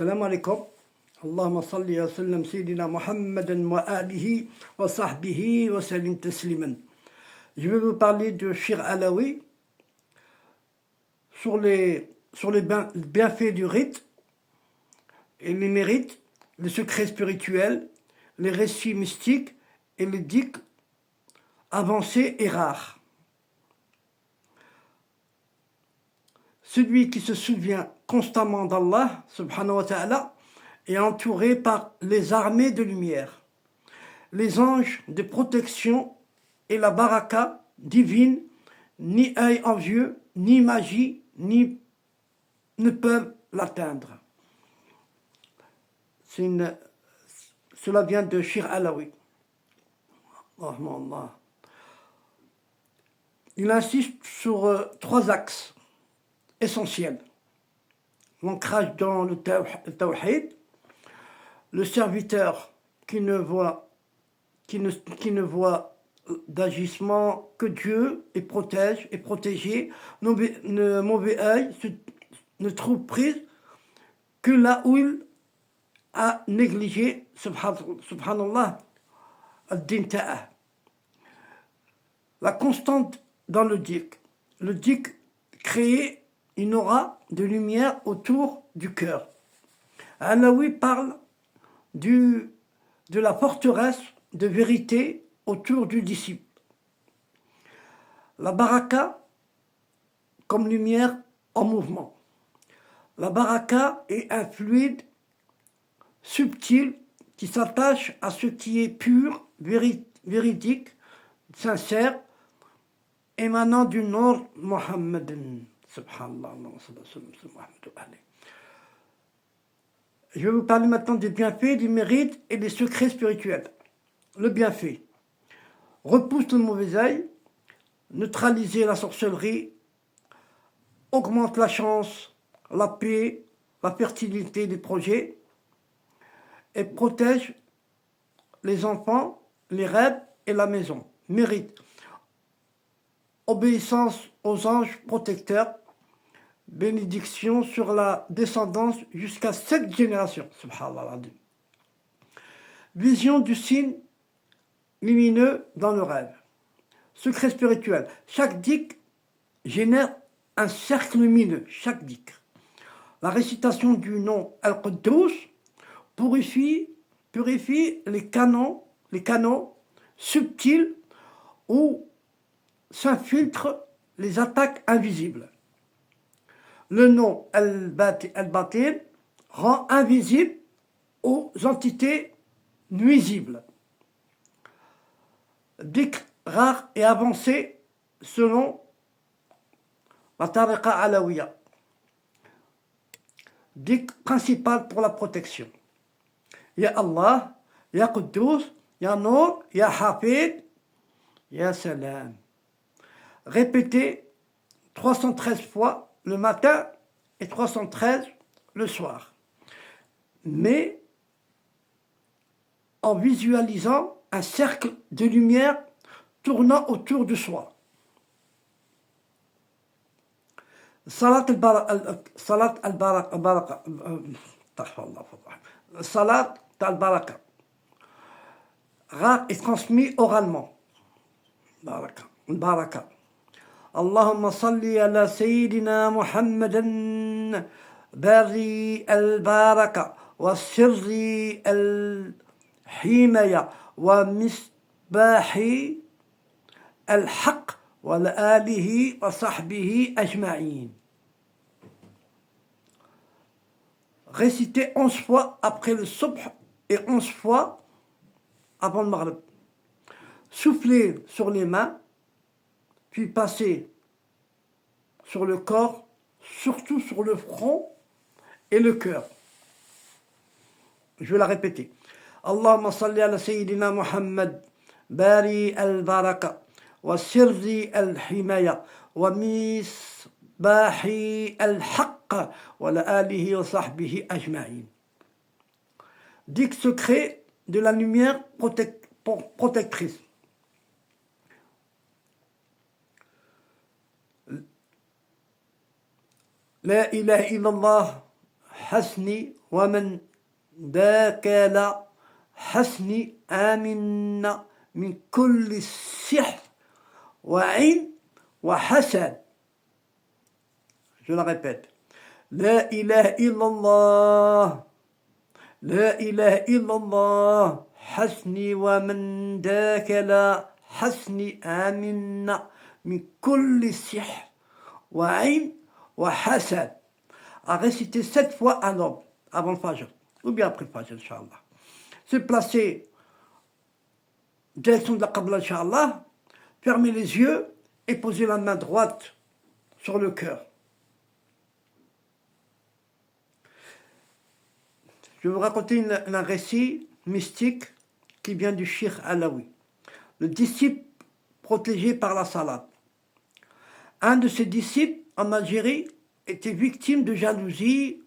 Salam alaikum. Allahumma salli wa sallam sayyidina Muhammadan wa alihi wa sahbihi wa sallim tasliman. Je vais vous parler de Shir Alaoui sur les bienfaits du rite et les mérites, les secrets spirituels, les récits mystiques et les dicts avancés et rares. Celui qui se souvient constamment d'Allah, subhanahu wa ta'ala, est entouré par les armées de lumière, les anges de protection et la baraka divine, ni œil envieux, ni magie, ni ne peuvent l'atteindre. Cela vient de Shir Alaoui. Il insiste sur trois axes essentiels. L'ancrage dans le tawhid, le serviteur qui ne voit d'agissement que Dieu et protège et protégé, le mauvais œil ne trouve prise que là où il a négligé, subhanallah, ad-din ta'ah. La constante dans le dik. Le dik crée une aura de lumière autour du cœur. Alaoui parle de la forteresse de vérité autour du disciple. La baraka comme lumière en mouvement. La baraka est un fluide subtil qui s'attache à ce qui est pur, véridique, sincère, émanant du nom Muhammadin. Subhanallah. Je vais vous parler maintenant des bienfaits, des mérites et des secrets spirituels. Le bienfait. Repousse le mauvais œil, neutraliser la sorcellerie, augmente la chance, la paix, la fertilité des projets et protège les enfants, les rêves et la maison. Mérite. Obéissance aux anges protecteurs, bénédiction sur la descendance jusqu'à 7 générations. Subhanallah. Vision du signe lumineux dans le rêve. Secret spirituel. Chaque dik génère un cercle lumineux. Chaque dik. La récitation du nom Al-Quddous purifie les canaux subtils où s'infiltrent les attaques invisibles. Le nom Al-Batin rend invisible aux entités nuisibles. Dhikr rare et avancé selon la tariqa alawiya. Dhikr principal pour la protection. Ya Allah, Ya Quddous, Ya Nour, Ya Hafid, Ya Salam. Répétez 313 fois le matin et 313 le soir. Mais en visualisant un cercle de lumière tournant autour de soi. Salat al-baraka. Salat al-baraka. Rare et transmis oralement. Baraka. Allahumma salli ala sayyidina Muhammadan bari al-baraka wa sirri al-himaya wa misbahi al-haq wa alihi wa sahbihi ajma'in. Récitez 11 fois après le subh et 11 fois avant le maghrib. Soufflez sur les mains, puis passez sur le corps, surtout sur le front et le cœur. Je vais la répéter. Allahumma salli ala sayyidina Muhammad bari al-baraka wa sirri al-himaya wa misbahi al-haqq wa la alihi wa sahbihi ajma'in. Dik secret de la lumière protectrice. La ilaha illallah حسني ومن ذاك لا حسني آمنا من كل سحر وعين وحسد. Je la répète. لا إله إلا الله لا إله إلا الله حسني ومن ذاك لا حسني آمنا من كل سحر وعين وحسد. À réciter 7 fois à l'ordre avant le Fajr ou bien après le Fajr, Inch'Allah. Se placer direction de la Qibla, Inch'Allah, fermer les yeux et poser la main droite sur le cœur. Je vais vous raconter un récit mystique qui vient du Cheikh Alaoui, le disciple protégé par la salade. Un de ses disciples en Algérie était victime de jalousie,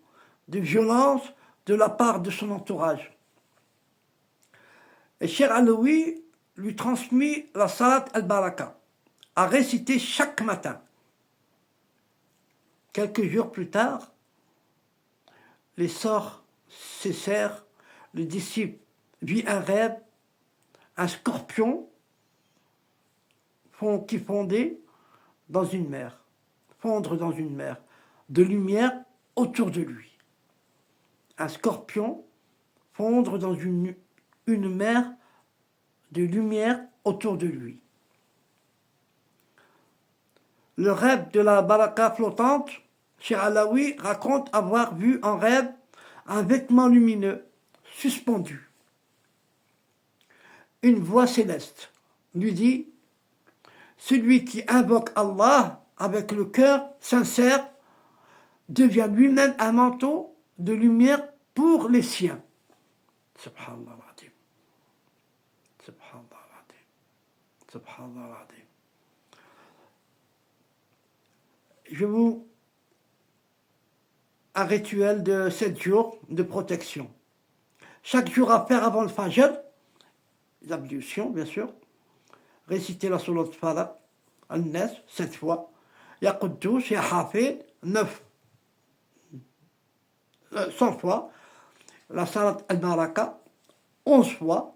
de violence de la part de son entourage. Et Cheikh Alaoui lui transmit la salat al-Baraka, à réciter chaque matin. Quelques jours plus tard, les sorts cessèrent, le disciple vit un rêve, un scorpion qui fondait dans une mer, fondre dans une mer, de lumière autour de lui. Un scorpion fondre dans une mer de lumière autour de lui. Le rêve de la baraka flottante, Cheikh Alaoui raconte avoir vu en rêve un vêtement lumineux suspendu. Une voix céleste lui dit « Celui qui invoque Allah avec le cœur sincère devient lui-même un manteau de lumière pour les siens. » Subhanallah al-Azim. Subhanallah al-Azim. Subhanallah al-Azim. Je vous un rituel de 7 jours de protection. Chaque jour à faire avant le Fajr, l'ablution bien sûr, réciter la Surat Falaq, Al-Nas 7 fois, Ya Quddus, Ya Hafid 100 fois, la Salat Al-Baraka 11 fois,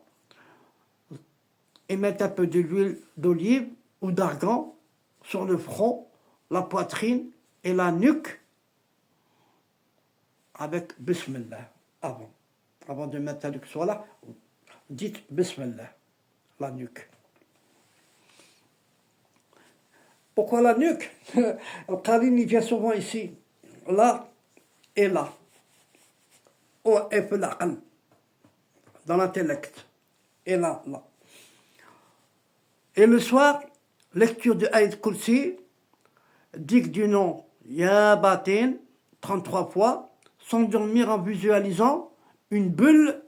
et mettre un peu d'huile d'olive ou d'argan sur le front, la poitrine et la nuque, avec Bismillah, avant de mettre la nuque sur là, dites Bismillah, la nuque. Pourquoi la nuque? Le Qarin, il vient souvent ici, là et là, dans l'intellect, et là. Et le soir, lecture de Aïd Kursi, dict du nom Ya Batin, 33 fois, s'endormir en visualisant une bulle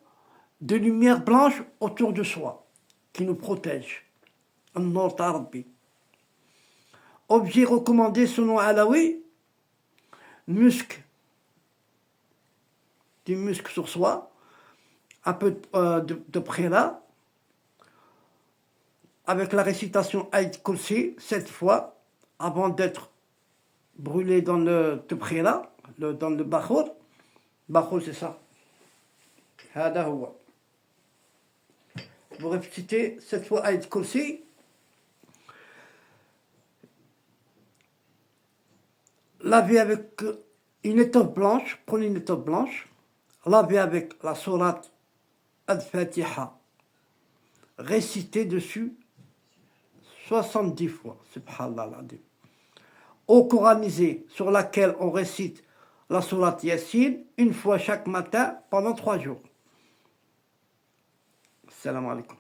de lumière blanche autour de soi, qui nous protège. An-Nur ta Rabbi. Objet recommandé selon Alaoui, musc, du musc sur soi, un peu de prélat, avec la récitation Aïd Kursi 7 fois, avant d'être brûlé dans le prélat, dans le Bahour. Bahour, c'est ça. Hada huwa. Vous récitez 7 fois Aïd Kursi. Lavez avec une étoffe blanche, prenez une étoffe blanche, lavez avec la sourate Al-Fatiha, récitez dessus 70 fois, subhanallah. Eau coranisée sur laquelle on récite la sourate Yassine une fois chaque matin pendant 3 jours. Assalamu alaikum.